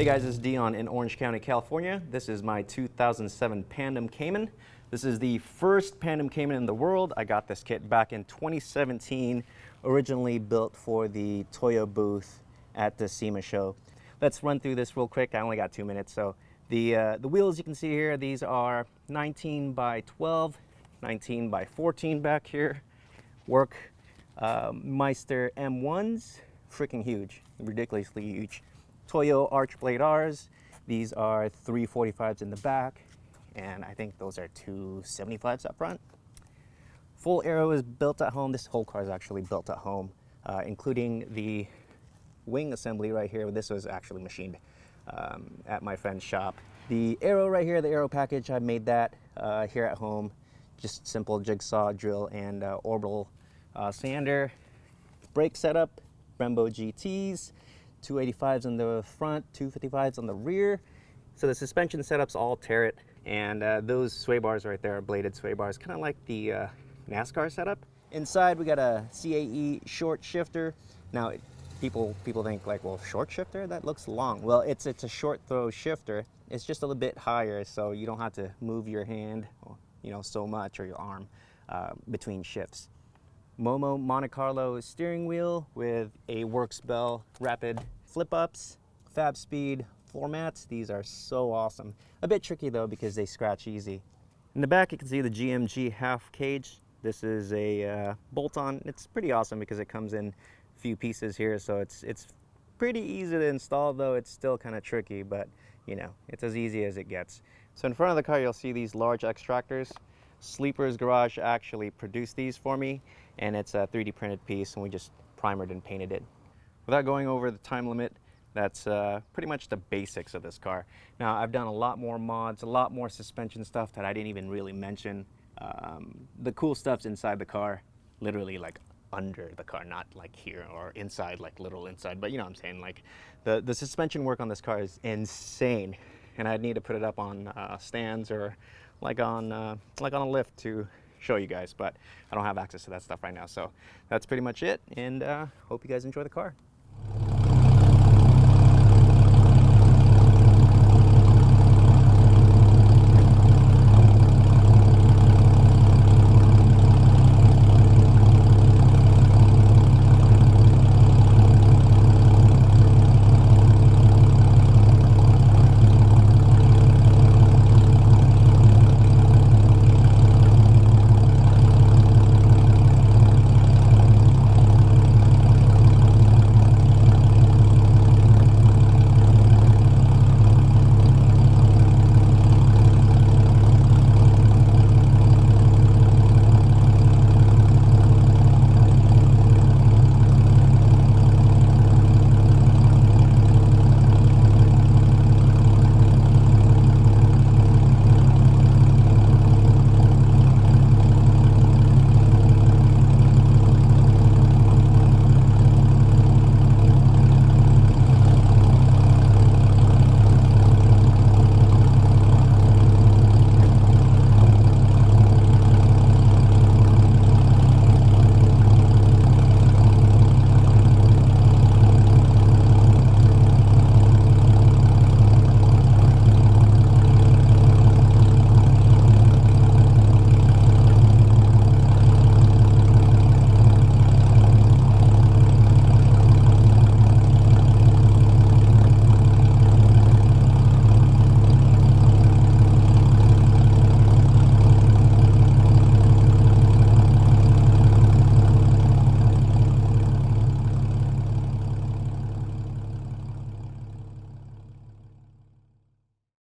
Hey guys, this is Dion in Orange County, California. This is my 2007 Pandem Cayman. This is the first Pandem Cayman in the world. I got this kit back in 2017, originally built for the Toyo booth at the SEMA show. Let's run through this real quick. I only got 2 minutes. So the wheels you can see here, these are 19 by 12, 19 by 14 back here. Work Meister M1s, freaking huge, ridiculously huge. Toyo Arch Blade Rs. These are 345s in the back, and I think those are 275s up front. Full aero is built at home. This whole car is actually built at home, including the wing assembly right here. This was actually machined at my friend's shop. The aero right here, the aero package, I made that here at home. Just simple jigsaw drill and orbital sander. Brake setup, Brembo GTs. 285s on the front, 255s on the rear. So the suspension setup's all Tarot, and those sway bars right there are bladed sway bars, kind of like the NASCAR setup. Inside we got a CAE short shifter. Now people think like, well, short shifter, that looks long. Well, it's a short throw shifter. It's just a little bit higher, so you don't have to move your hand, so much, or your arm between shifts. Momo Monte Carlo steering wheel with a Works Bell rapid flip-ups, Fab Speed floor mats. These are so awesome. A bit tricky though because they scratch easy. In the back you can see the GMG half cage. This is a bolt-on. It's pretty awesome because it comes in a few pieces here, so it's pretty easy to install, though it's still kind of tricky, but it's as easy as it gets. So in front of the car you'll see these large extractors. Sleeper's Garage actually produced these for me, and it's a 3D printed piece, and we just primered and painted it. Without going over the time limit, that's pretty much the basics of this car. Now, I've done a lot more mods, a lot more suspension stuff that I didn't even really mention. The cool stuff's inside the car, literally like under the car, not like here or inside, like literal inside, but you know what I'm saying, like the suspension work on this car is insane, and I'd need to put it up on stands or like on a lift to show you guys, but I don't have access to that stuff right now. So that's pretty much it, and hope you guys enjoy the car.